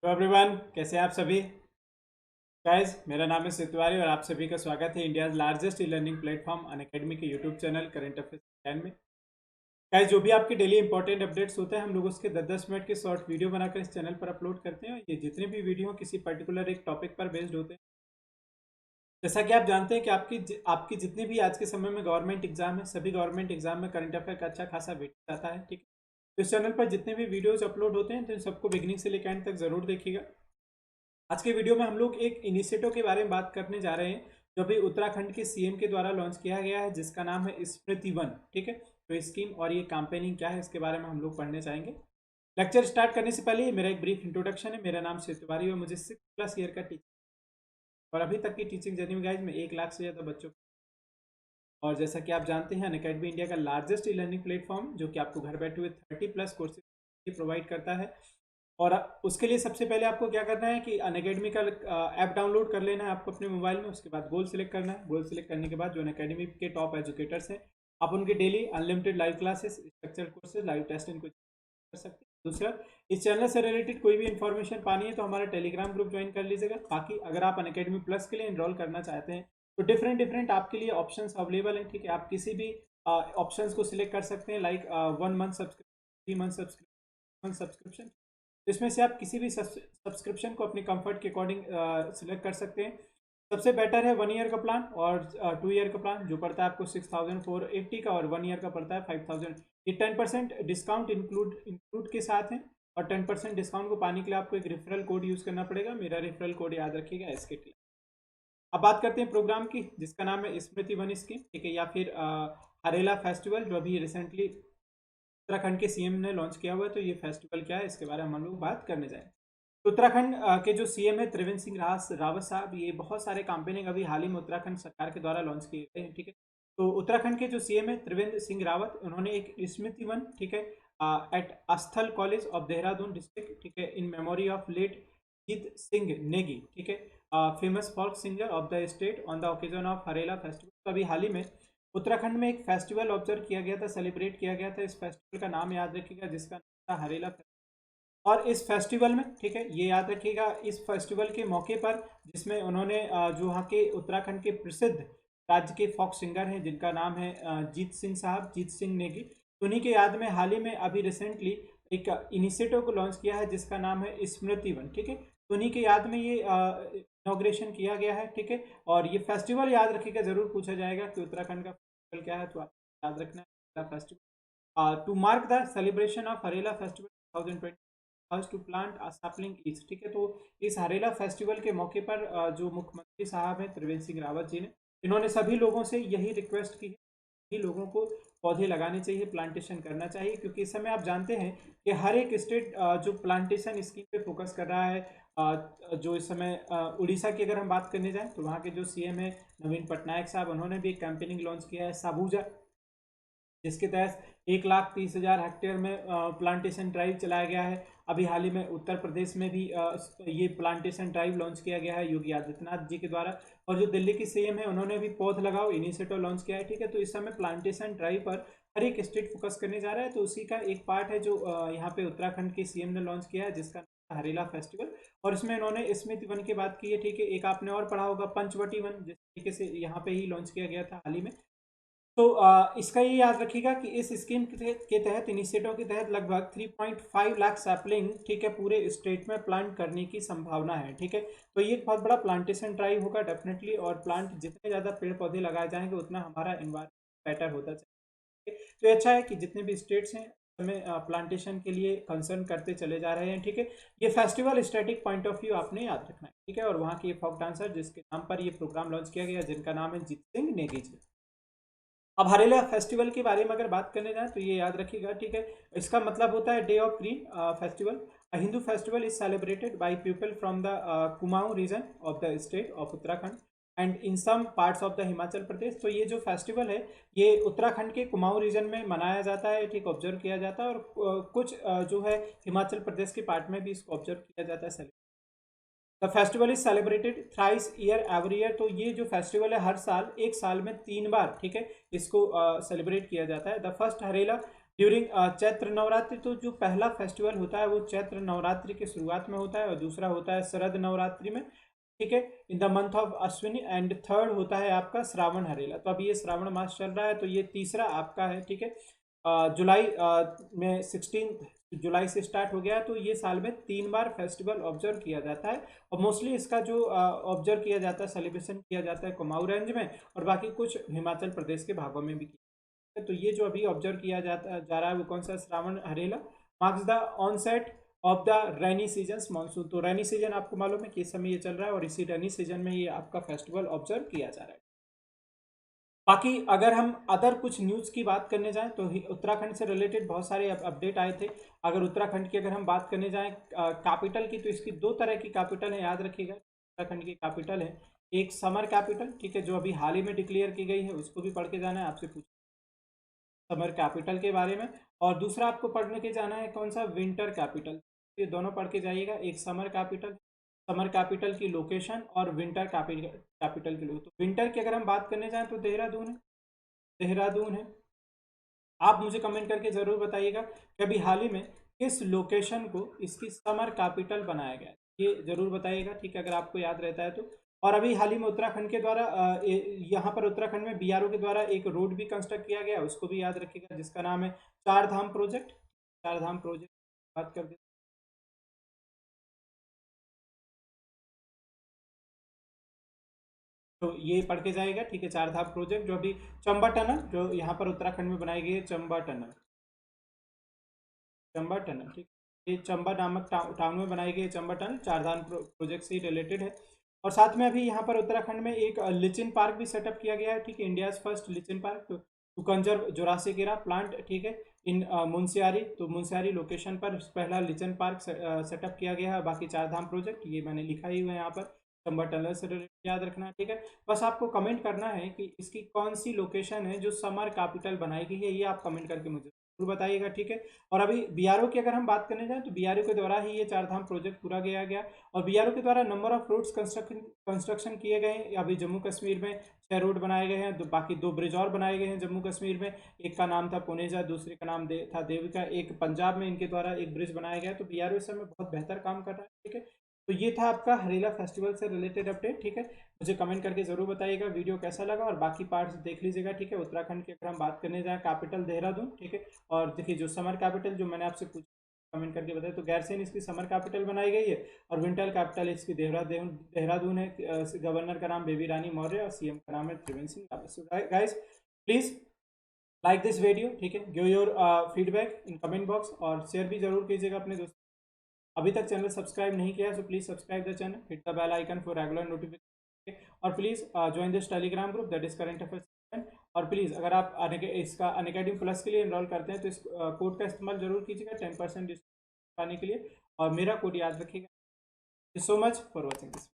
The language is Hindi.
हेलो एवरीवन, कैसे हैं आप सभी। गाइस, मेरा नाम है सिद्ध तिवारी और आप सभी का स्वागत है India largest e learning platform Unacademy के यूट्यूब चैनल करंट अफेयर्स में। गाइस, जो भी आपके डेली इंपॉर्टेंट अपडेट्स होते हैं हम लोग उसके 10-10 मिनट के शॉर्ट वीडियो बनाकर इस चैनल पर अपलोड करते हैं। ये जितने भी वीडियो किसी पर्टिकुलर एक टॉपिक पर बेस्ड होते हैं। जैसा कि आप जानते हैं कि आपकी जितनी भी आज के समय में गवर्नमेंट एग्जाम है, सभी गवर्नमेंट एग्जाम में करंट अफेयर का अच्छा खासा वेटेज आता है। ठीक है, तो इस चैनल पर जितने भी वीडियोज अपलोड होते हैं तो इन सबको बिगनिंग से लेकर एंड तक जरूर देखिएगा। आज के वीडियो में हम लोग एक इनिशिएटिव के बारे में बात करने जा रहे हैं जो अभी उत्तराखंड के सीएम के द्वारा लॉन्च किया गया है, जिसका नाम है स्मृति वन। ठीक है, तो ये स्कीम और ये कैंपेनिंग क्या है इसके बारे में हम लोग पढ़ने चाहेंगे। लेक्चर स्टार्ट करने से पहले मेरा एक ब्रीफ इंट्रोडक्शन है। मेरा नाम शिव तिवारी है, मुझे 6+ ईयर का टीचिंग और अभी तक की टीचिंग जर्नी में गाइज मैं 1 लाख से ज़्यादा बच्चों। और जैसा कि आप जानते हैं, अनअकैडमी इंडिया का लार्जेस्ट ई लर्निंग प्लेटफॉर्म जो कि आपको घर बैठे हुए 30+ कोर्सेज प्रोवाइड करता है। और उसके लिए सबसे पहले आपको क्या करना है कि अनअकैडमी का ऐप डाउनलोड कर लेना है आपको अपने मोबाइल में। उसके बाद गोल सेलेक्ट करना है। गोल सेलेक्ट करने के बाद जो अनअकैडमी के टॉप एजुकेटर्स हैं, आप उनके daily unlimited live classes, structure courses, live test इनको कर सकते हैं। दूसरा, इस चैनल से रिलेटेड कोई भी इन्फॉर्मेशन पानी है तो हमारा टेलीग्राम ग्रुप ज्वाइन कर लीजिएगा। बाकी अगर आप अनअकैडमी प्लस के लिए इनरोल करना चाहते हैं तो डिफरेंट डिफरेंट आपके लिए ऑप्शंस अवेलेबल हैं। ठीक है, आप किसी भी ऑप्शंस को सिलेक्ट कर सकते हैं, like 1 month subscription, 3 month subscription. इसमें से आप किसी भी सब्सक्रिप्शन को अपने कंफर्ट के अकॉर्डिंग सिलेक्ट कर सकते हैं। सबसे बेटर है 1 ईयर का प्लान और 2 ईयर का प्लान, जो पड़ता है आपको 6480 का, और 1 ईयर का पड़ता है 5000। ये 10% डिस्काउंट इंक्लूड के साथ है। और 10% डिस्काउंट को पाने के लिए आपको एक रेफरल कोड यूज़ करना पड़ेगा। मेरा रेफरल कोड याद रखिएगा, SKT। अब बात करते हैं प्रोग्राम की, जिसका नाम है स्मृति वन स्कीम। ठीक है, या फिर हरेला फेस्टिवल, जो अभी रिसेंटली उत्तराखंड के सीएम ने लॉन्च किया हुआ है। तो ये फेस्टिवल क्या है इसके बारे में हम लोग बात करने जाएंगे। तो उत्तराखंड के जो सीएम है त्रिवेंद्र सिंह रावत साहब, ये बहुत सारे कैंपेनिंग अभी हाल ही में उत्तराखंड सरकार के द्वारा लॉन्च किए गए हैं। ठीक है, तो उत्तराखंड के जो सीएम है त्रिवेंद्र सिंह रावत, उन्होंने एक स्मृति वन, ठीक है, एट अस्थल कॉलेज ऑफ देहरादून डिस्ट्रिक्ट, ठीक है, इन मेमोरी ऑफ लेट जीत सिंह नेगी, ठीक है, famous folk singer of the state, on the occasion of Harela festival. तो अभी हाल ही में उत्तराखंड में एक फेस्टिवल ऑब्जर्व किया गया था, सेलिब्रेट किया गया था। इस फेस्टिवल का नाम याद रखिएगा, जिसका नाम था हरेला फेस्टिवल। और इस फेस्टिवल में, ठीक है, ये याद रखिएगा, इस फेस्टिवल के मौके पर जिसमें उन्होंने जो वहाँ के उत्तराखंड के प्रसिद्ध राज्य के फोक सिंगर हैं जिनका नाम है जीत सिंह साहब, जीत सिंह नेगी, तो उन्हीं के याद में हाल ही में अभी रिसेंटली एक इनिशिएटिव को लॉन्च किया है जिसका नाम है स्मृति वन। ठीक है, तो उन्हीं के याद में ये इनॉग्रेशन किया गया है। ठीक है, और ये फेस्टिवल याद रखिएगा, जरूर पूछा जाएगा कि उत्तराखंड का फेस्टिवल क्या है, तो आप याद रखना है festival. To mark the celebration of Harela festival 2020 to plant a sapling each. ठीक है, तो इस हरेला फेस्टिवल के मौके पर जो मुख्यमंत्री साहब हैं त्रिवेंद्र सिंह रावत जी ने, इन्होंने सभी लोगों से यही रिक्वेस्ट की है, सभी लोगों को पौधे लगाने चाहिए, प्लांटेशन करना चाहिए, क्योंकि इस समय आप जानते हैं कि हर एक स्टेट जो प्लांटेशन स्कीम पे फोकस कर रहा है। जो इस समय उड़ीसा की अगर हम बात करने जाएं तो वहाँ के जो सीएम है नवीन पटनायक साहब, उन्होंने भी एक कैंपेनिंग लॉन्च किया है साबूजा, जिसके तहत 1,30,000 हेक्टेयर में प्लांटेशन ड्राइव चलाया गया है। अभी हाल ही में उत्तर प्रदेश में भी ये प्लांटेशन ड्राइव लॉन्च किया गया है योगी आदित्यनाथ जी के द्वारा। और जो दिल्ली की सीएम है उन्होंने भी पौध लगाओ इनिशिएटिव लॉन्च किया है। ठीक है, तो इस समय प्लांटेशन ड्राइव पर हर एक स्टेट फोकस करने जा रहा है। तो उसी का एक पार्ट है जो यहाँ पे उत्तराखंड के सीएम ने लॉन्च किया है, जिसका नाम है हरेला फेस्टिवल। और इसमें इन्होंने स्मृति वन की बात की है। ठीक है, एक आपने और पढ़ा होगा पंचवटी वन, जिस तरीके से यहाँ पे ही लॉन्च किया गया था हाल ही में। तो इसका ये याद रखिएगा कि इस स्कीम के तहत इनिशिएटिव के तहत लगभग 3.5 लाख सैपलिंग, ठीक है, पूरे स्टेट में प्लांट करने की संभावना है। ठीक है, तो ये एक बहुत बड़ा प्लांटेशन ड्राइव होगा डेफिनेटली। और प्लांट जितने ज़्यादा पेड़ पौधे लगाए जाएंगे उतना हमारा इन्वायरमेंट बेटर होता जाएगा। तो ये अच्छा है कि जितने भी स्टेट्स हैं हमें प्लांटेशन के लिए कंसर्न करते चले जा रहे हैं। ठीक है, ये festival static point of view आपने याद रखना है। ठीक है, और वहाँ के फोक डांसर जिसके नाम पर ये प्रोग्राम लॉन्च किया गया, जिनका नाम है जीत सिंह नेगी जी। अब हरेला फेस्टिवल के बारे में अगर बात करने जाए तो ये याद रखिएगा। ठीक है, इसका मतलब होता है day of green festival. Hindu festival is celebrated by people from the Kumaon region of the state of Uttarakhand and in some parts of the Himachal Pradesh. तो ये जो फेस्टिवल है ये उत्तराखंड के कुमाऊं रीजन में मनाया जाता है, ठीक, ऑब्जर्व किया जाता है। और कुछ जो है हिमाचल प्रदेश के पार्ट में भी इसको ऑब्जर्व किया जाता है। The festival is celebrated thrice year every year. तो ये जो फेस्टिवल है हर साल, एक साल में 3 बार, ठीक है, इसको सेलिब्रेट किया जाता है। The first Harela during Chaitra Navratri, तो जो पहला फेस्टिवल होता है वो चैत्र नवरात्रि के शुरुआत में होता है और दूसरा होता है शरद नवरात्रि में, ठीक है, in the month of Ashwini. And third होता है आपका श्रावण हरेला। तो अभी ये श्रावण मास चल रहा है, तो ये तीसरा आपका है, ठीक है। जुलाई में 16 जुलाई से स्टार्ट हो गया है, तो ये साल में 3 बार फेस्टिवल ऑब्जर्व किया जाता है। और मोस्टली इसका जो ऑब्जर्व किया जाता है, सेलिब्रेशन किया जाता है कुमाऊं रेंज में, और बाकी कुछ हिमाचल प्रदेश के भागों में भी किया जाता है। तो ये जो अभी ऑब्जर्व किया जा रहा है वो कौन सा, Shravan Harela, marks the onset of the rainy season monsoon. तो रेनी सीजन आपको मालूम है कि इस समय ये चल रहा है, और इसी रेनी सीजन में ये आपका फेस्टिवल ऑब्जर्व किया जा रहा है। बाकी अगर हम अदर कुछ न्यूज़ की बात करने जाएं तो उत्तराखंड से रिलेटेड बहुत सारे अपडेट आए थे। अगर उत्तराखंड की अगर हम बात करने जाएं कैपिटल की, तो इसकी 2 तरह की कैपिटल है, याद रखिएगा। उत्तराखंड की कैपिटल है एक समर कैपिटल, ठीक है, जो अभी हाल ही में डिक्लेयर की गई है, उसको भी पढ़ के जाना है, आपसे पूछ समर कैपिटल के बारे में। और दूसरा आपको पढ़ने के जाना है कौन सा, विंटर कैपिटल। ये दोनों पढ़ के जाइएगा, एक समर कैपिटल की लोकेशन और विंटर कैपिटल की लोकेशन। तो विंटर की अगर हम बात करने जाएं तो देहरादून है। आप मुझे कमेंट करके ज़रूर बताइएगा कि अभी हाल ही में किस लोकेशन को इसकी समर कैपिटल बनाया गया है, ये ज़रूर बताइएगा, ठीक है, अगर आपको याद रहता है तो। और अभी हाल ही में उत्तराखंड के द्वारा यहाँ पर उत्तराखंड में बीआरओ के द्वारा एक रोड भी कंस्ट्रक्ट किया गया है, उसको भी याद रखिएगा, जिसका नाम है चार धाम प्रोजेक्ट बात करते। तो ये पढ़ के जाएगा, ठीक है, चार धाम प्रोजेक्ट, जो अभी चंबा टनल जो यहाँ पर उत्तराखंड में बनाई गई है, चंबा टनल, ठीक। ये चंबा नामक टाउन में बनाई गई चंबा टनल चार धाम प्रोजेक्ट से रिलेटेड है। और साथ में अभी यहाँ पर उत्तराखंड में एक लिचिन पार्क भी सेटअप किया गया है, ठीक है, India's first lichen park to conserve Jurassic era plant, ठीक है, इन मुंशियारी। तो मुंशियारी लोकेशन पर पहला लिचन पार्क सेटअप किया गया है। बाकी चार धाम प्रोजेक्ट ये मैंने लिखा ही हुआ है यहाँ पर, चंबा टनल से रिलेटेड याद रखना है, ठीक है। बस आपको कमेंट करना है कि इसकी कौन सी लोकेशन है जो समर कैपिटल बनाई गई है, ये आप कमेंट करके मुझे जरूर बताइएगा, ठीक है। और अभी बीआरओ की अगर हम बात करने जाएं तो बीआरओ के द्वारा ही ये चार धाम प्रोजेक्ट पूरा किया गया। और बीआरओ के द्वारा नंबर ऑफ रोड्स कंस्ट्रक्शन किए गए हैं। अभी जम्मू कश्मीर में 6 रोड बनाए गए हैं, बाकी 2 ब्रिज और बनाए गए हैं जम्मू कश्मीर में। एक का नाम था पुनेजा, दूसरे का नाम था देविका। एक पंजाब में इनके द्वारा एक ब्रिज बनाया गया। तो बीआरओ इस समय बहुत बेहतर काम कर रहा है, ठीक है। तो ये था आपका हरेला फेस्टिवल से रिलेटेड अपडेट, ठीक है। मुझे कमेंट करके जरूर बताइएगा वीडियो कैसा लगा, और बाकी पार्ट्स देख लीजिएगा, ठीक है। उत्तराखंड की अगर हम बात करने जाएं, कैपिटल देहरादून, ठीक है। और देखिए जो समर कैपिटल जो मैंने आपसे पूछा, कमेंट करके बताया, तो गैरसैंण इसकी समर कैपिटल बनाई गई है, और विंटर कैपिटल इसकी देहरादून है। गवर्नर का नाम बेबी रानी मौर्य, और सीएम का नाम है Trivendra Singh Rawat. So guys please like this video, ठीक है, give your feedback in comment box, और शेयर भी जरूर कीजिएगा अपने दोस्तों। अभी तक चैनल सब्सक्राइब नहीं किया so please subscribe the channel, hit the bell icon for regular notification, और please join this Telegram group that is current affairs. और प्लीज अगर आप इसका अनअकैडमी प्लस के लिए इनरोल करते हैं तो इस कोड का इस्तेमाल जरूर कीजिएगा 10% डिस्काउंट पाने के लिए, और मेरा कोड याद रखिएगा। So much for watching this.